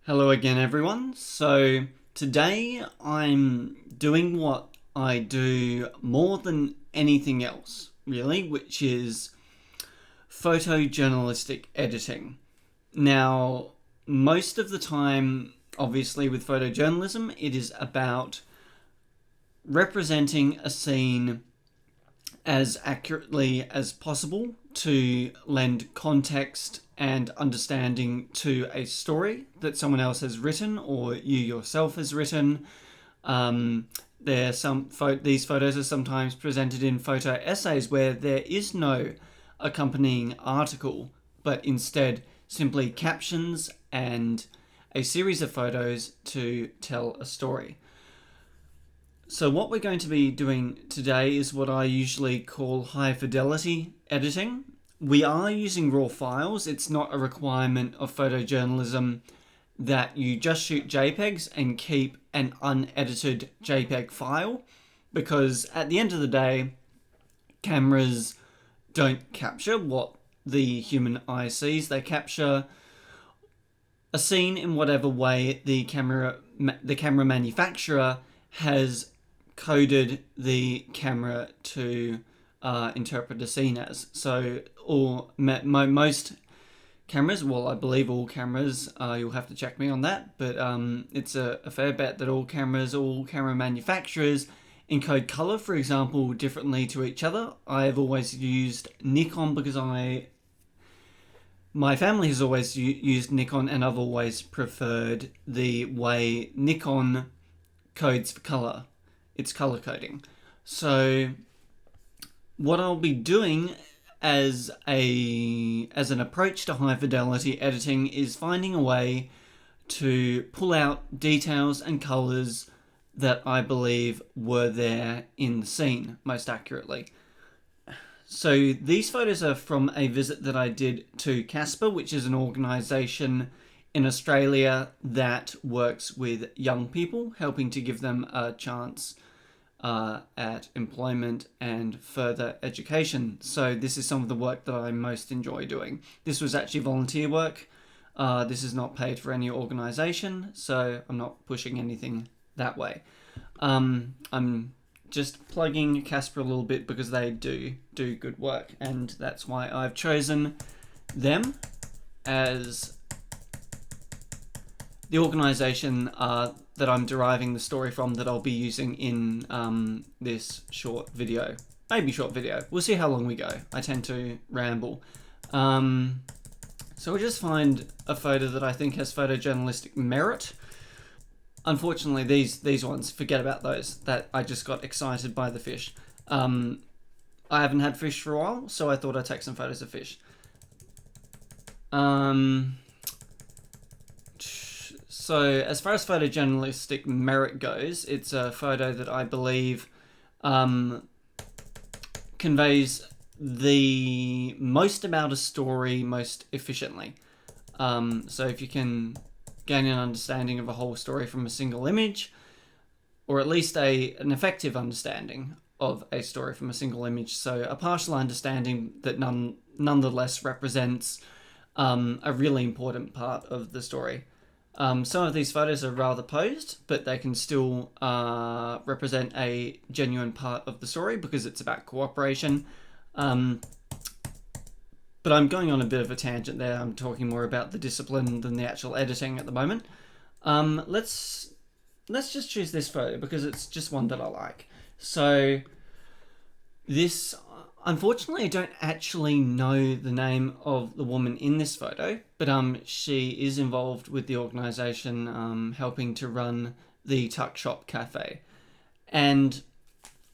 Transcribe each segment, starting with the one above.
Hello again, everyone. So today I'm doing what I do more than anything else, really, which is photojournalistic editing. Now, most of the time, obviously, with photojournalism, it is about representing a scene as accurately as possible to lend context and understanding to a story that someone else has written or you yourself has written. These photos are sometimes presented in photo essays where there is no accompanying article, but instead simply captions and a series of photos to tell a story. So what we're going to be doing today is what I usually call high fidelity editing. We are using raw files. It's not a requirement of photojournalism that you just shoot JPEGs and keep an unedited JPEG file, because at the end of the day, cameras don't capture what the human eye sees. They capture a scene in whatever way the camera manufacturer has coded the camera to interpret a scene as. So most cameras, well, I believe all cameras, you'll have to check me on that, but it's a fair bet that all camera manufacturers encode color, for example, differently to each other. I've always used Nikon because my family has always used Nikon, and I've always preferred the way Nikon codes for color. It's color coding. So what I'll be doing as an approach to high fidelity editing is finding a way to pull out details and colors that I believe were there in the scene most accurately. So these photos are from a visit that I did to CASPA, which is an organisation in Australia that works with young people, helping to give them a chance at employment and further education. So this is some of the work that I most enjoy doing. This was actually volunteer work. This is not paid for any organisation, so I'm not pushing anything that way. I'm just plugging CASPA a little bit because they do good work, and that's why I've chosen them as the organisation that I'm deriving the story from that I'll be using in this short video. Maybe short video. We'll see how long we go. I tend to ramble. So we'll just find a photo that I think has photojournalistic merit. Unfortunately, these ones, forget about those. That I just got excited by the fish. I haven't had fish for a while, so I thought I'd take some photos of fish. So as far as photojournalistic merit goes, it's a photo that I believe conveys the most about a story most efficiently. So if you can gain an understanding of a whole story from a single image, or at least an effective understanding of a story from a single image, so a partial understanding that nonetheless represents a really important part of the story. Some of these photos are rather posed, but they can still represent a genuine part of the story because it's about cooperation. But I'm going on a bit of a tangent there. I'm talking more about the discipline than the actual editing at the moment. Let's just choose this photo because it's just one that I like. So this, unfortunately, I don't actually know the name of the woman in this photo, but she is involved with the organisation helping to run the Tuck Shop Cafe. And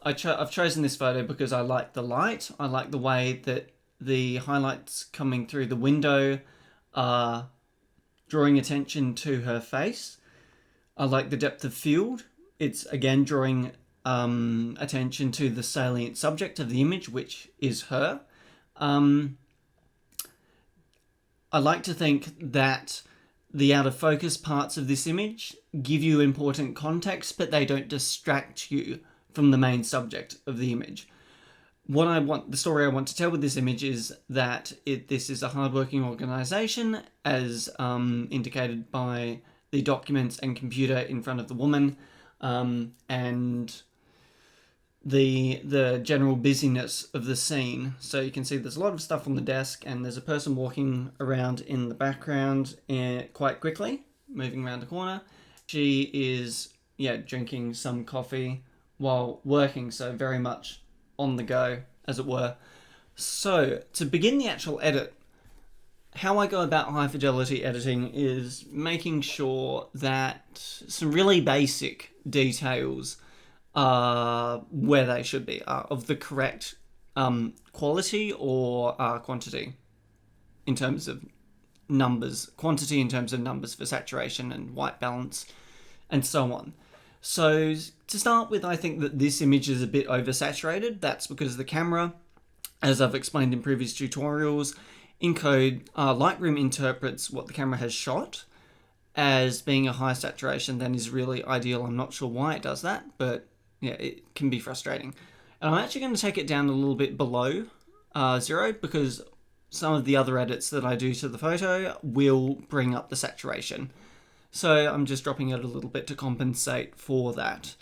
I've chosen this photo because I like the light. I like the way that the highlights coming through the window are drawing attention to her face. I like the depth of field. It's again drawing attention to the salient subject of the image, which is her. I like to think that the out of focus parts of this image give you important context, but they don't distract you from the main subject of the image. The story I want to tell with this image is that this is a hardworking organisation, as indicated by the documents and computer in front of the woman, and the general busyness of the scene. So you can see there's a lot of stuff on the desk, and there's a person walking around in the background quite quickly, moving around the corner. She is, drinking some coffee while working, so very much on the go, as it were. So, to begin the actual edit, how I go about high fidelity editing is making sure that some really basic details are where they should be, are of the correct quality or quantity in terms of numbers, quantity in terms of numbers for saturation and white balance, and so on. So to start with, I think that this image is a bit oversaturated. That's because the camera, as I've explained in previous tutorials, Lightroom interprets what the camera has shot as being a high saturation that is really ideal. I'm not sure why it does that, but yeah, it can be frustrating. And I'm actually going to take it down a little bit below 0, because some of the other edits that I do to the photo will bring up the saturation. So I'm just dropping it a little bit to compensate for that.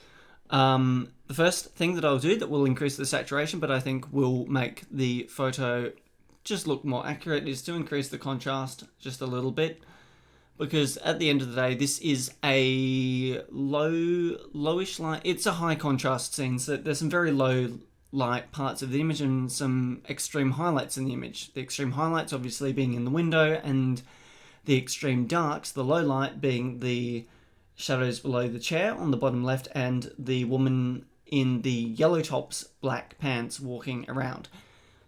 The first thing that I'll do that will increase the saturation, but I think will make the photo just look more accurate, is to increase the contrast just a little bit. Because at the end of the day, this is a lowish light. It's a high contrast scene, so there's some very low light parts of the image and some extreme highlights in the image. The extreme highlights obviously being in the window, and the extreme darks, the low light, being the shadows below the chair on the bottom left and the woman in the yellow tops, black pants walking around.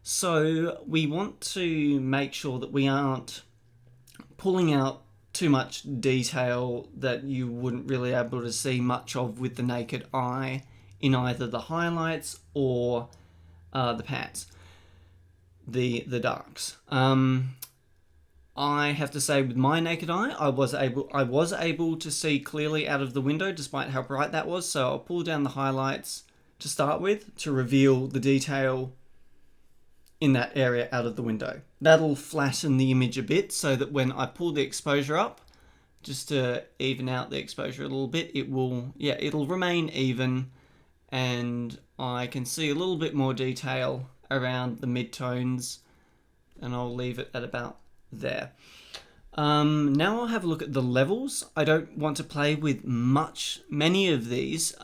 So we want to make sure that we aren't pulling out too much detail that you wouldn't really be able to see much of with the naked eye in either the highlights or the pants, the darks. I have to say, with my naked eye, I was able to see clearly out of the window despite how bright that was. So I'll pull down the highlights to start with to reveal the detail in that area out of the window. That'll flatten the image a bit so that when I pull the exposure up, just to even out the exposure a little bit, it'll remain even, and I can see a little bit more detail around the midtones, and I'll leave it at about there. Now I'll have a look at the levels. I don't want to play with many of these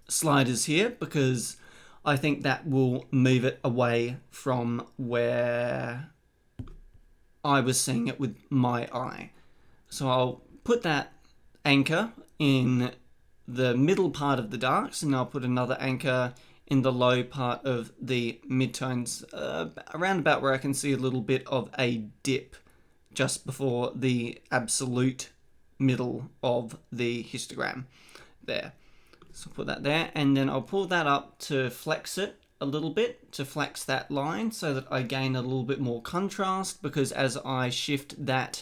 sliders here, because I think that will move it away from where I was seeing it with my eye. So I'll put that anchor in the middle part of the darks, and I'll put another anchor in the low part of the midtones, around about where I can see a little bit of a dip just before the absolute middle of the histogram there. So I'll put that there, and then I'll pull that up to flex it a little bit, to flex that line so that I gain a little bit more contrast, because as I shift that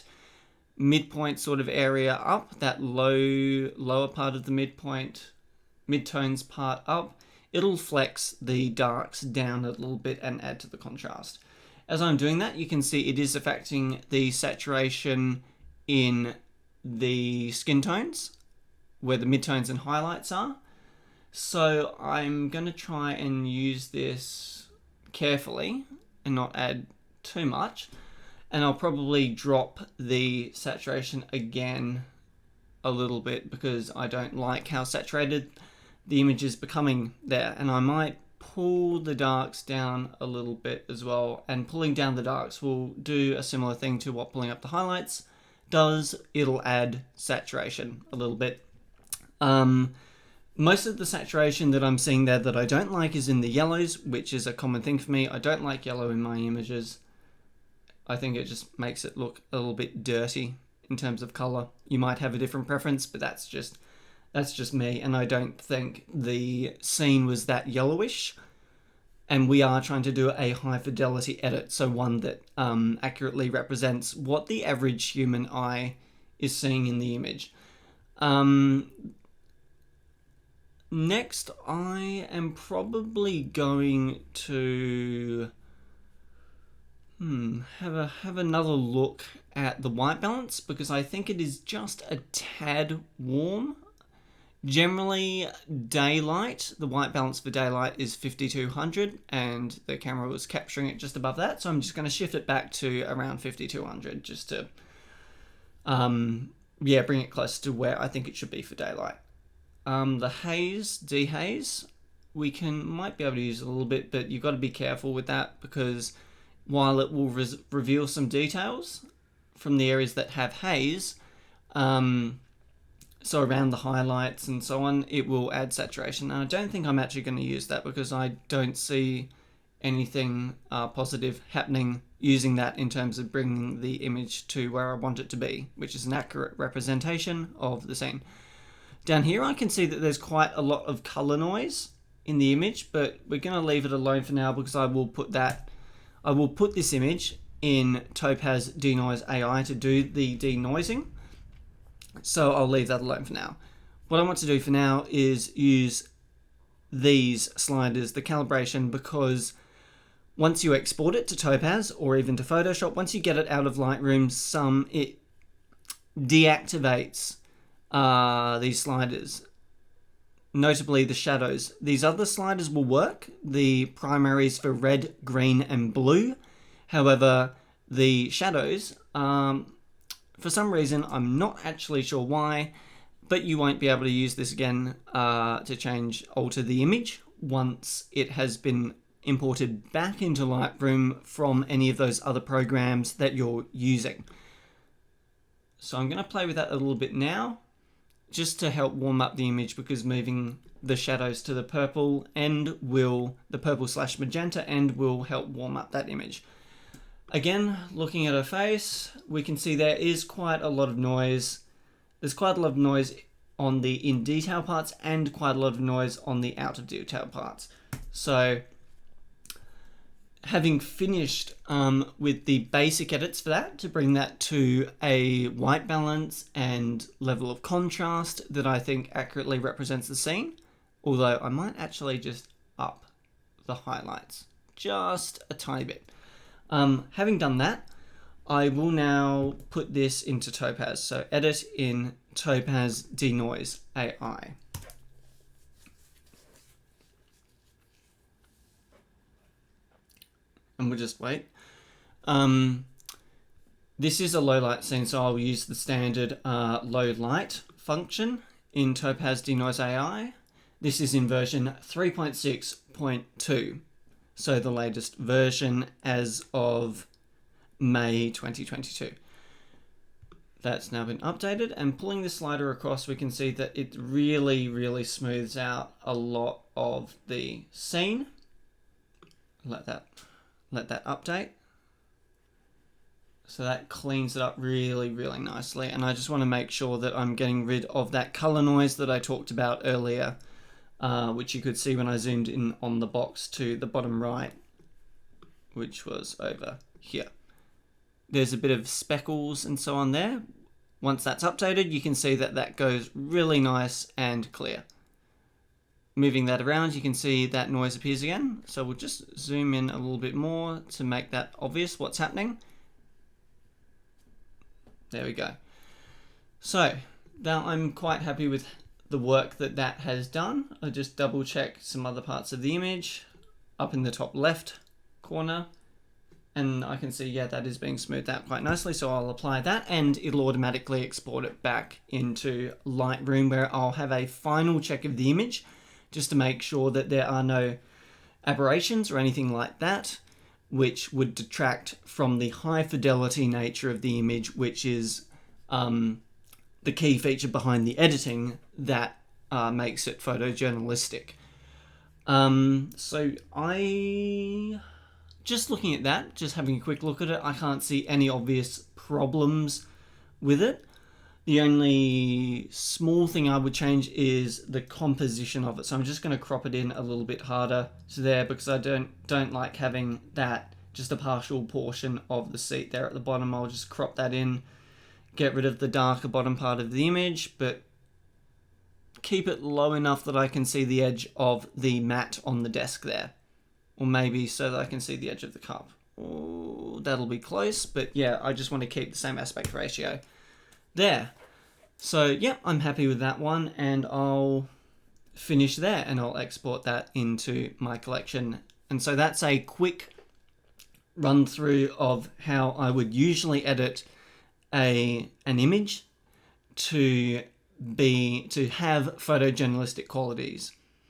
midpoint sort of area up, that lower part of the midtones part up, it'll flex the darks down a little bit and add to the contrast. As I'm doing that, you can see it is affecting the saturation in the skin tones, where the midtones and highlights are. So I'm going to try and use this carefully and not add too much. And I'll probably drop the saturation again a little bit, because I don't like how saturated the image is becoming there. And I might pull the darks down a little bit as well. And pulling down the darks will do a similar thing to what pulling up the highlights does. It'll add saturation a little bit. Most of the saturation that I'm seeing there that I don't like is in the yellows, which is a common thing for me. I don't like yellow in my images. I think it just makes it look a little bit dirty in terms of color. You might have a different preference, but that's just me, and I don't think the scene was that yellowish. And we are trying to do a high fidelity edit, so one that accurately represents what the average human eye is seeing in the image. Next, I am probably going to Have another look at the white balance, because I think it is just a tad warm. Generally, daylight, the white balance for daylight is 5200, and the camera was capturing it just above that, so I'm just going to shift it back to around 5200 just to bring it close to where I think it should be for daylight. The haze, dehaze, might be able to use a little bit, but you've got to be careful with that, because while it will reveal some details from the areas that have haze, so around the highlights and so on, it will add saturation. And I don't think I'm actually going to use that, because I don't see anything positive happening using that in terms of bringing the image to where I want it to be, which is an accurate representation of the scene. Down here I can see that there's quite a lot of color noise in the image, but we're going to leave it alone for now, because I will put this image in Topaz Denoise AI to do the denoising. So I'll leave that alone for now. What I want to do for now is use these sliders, the calibration, because once you export it to Topaz or even to Photoshop, once you get it out of Lightroom, it deactivates these sliders, notably the shadows. These other sliders will work, the primaries for red, green and blue. However, the shadows, for some reason, I'm not actually sure why, but you won't be able to use this again to alter the image once it has been imported back into Lightroom from any of those other programs that you're using. So I'm going to play with that a little bit now, just to help warm up the image, because moving the shadows to the purple the purple/magenta end will help warm up that image. Again, looking at her face, we can see there is quite a lot of noise. There's quite a lot of noise on the in detail parts and quite a lot of noise on the out of detail parts. So having finished with the basic edits for that, to bring that to a white balance and level of contrast that I think accurately represents the scene, although I might actually just up the highlights just a tiny bit. Having done that, I will now put this into Topaz. So edit in Topaz Denoise AI. And we'll just wait. This is a low light scene, so I'll use the standard low light function in Topaz Denoise AI. This is in version 3.6.2. So the latest version as of May 2022. That's now been updated, and pulling the slider across, we can see that it really, really smooths out a lot of the scene. Let that update. So that cleans it up really, really nicely. And I just want to make sure that I'm getting rid of that color noise that I talked about earlier, which you could see when I zoomed in on the box to the bottom right, which was over here. There's a bit of speckles and so on there. Once that's updated, you can see that that goes really nice and clear. Moving that around, you can see that noise appears again. So we'll just zoom in a little bit more to make that obvious what's happening. There we go. So now I'm quite happy with the work that has done. I just double check some other parts of the image up in the top left corner, and I can see, yeah, that is being smoothed out quite nicely. So I'll apply that, and it'll automatically export it back into Lightroom, where I'll have a final check of the image just to make sure that there are no aberrations or anything like that, which would detract from the high fidelity nature of the image, which is the key feature behind the editing that makes it photojournalistic. So just looking at that, just having a quick look at it, I can't see any obvious problems with it. The only small thing I would change is the composition of it. So I'm just going to crop it in a little bit harder to there, because I don't like having that just a partial portion of the seat there at the bottom. I'll just crop that in, get rid of the darker bottom part of the image, but keep it low enough that I can see the edge of the mat on the desk there. Or maybe so that I can see the edge of the cup. that'll be close, but yeah, I just want to keep the same aspect ratio there. So yeah, I'm happy with that one, and I'll finish there and I'll export that into my collection. And so that's a quick run through of how I would usually edit an image to have photojournalistic qualities.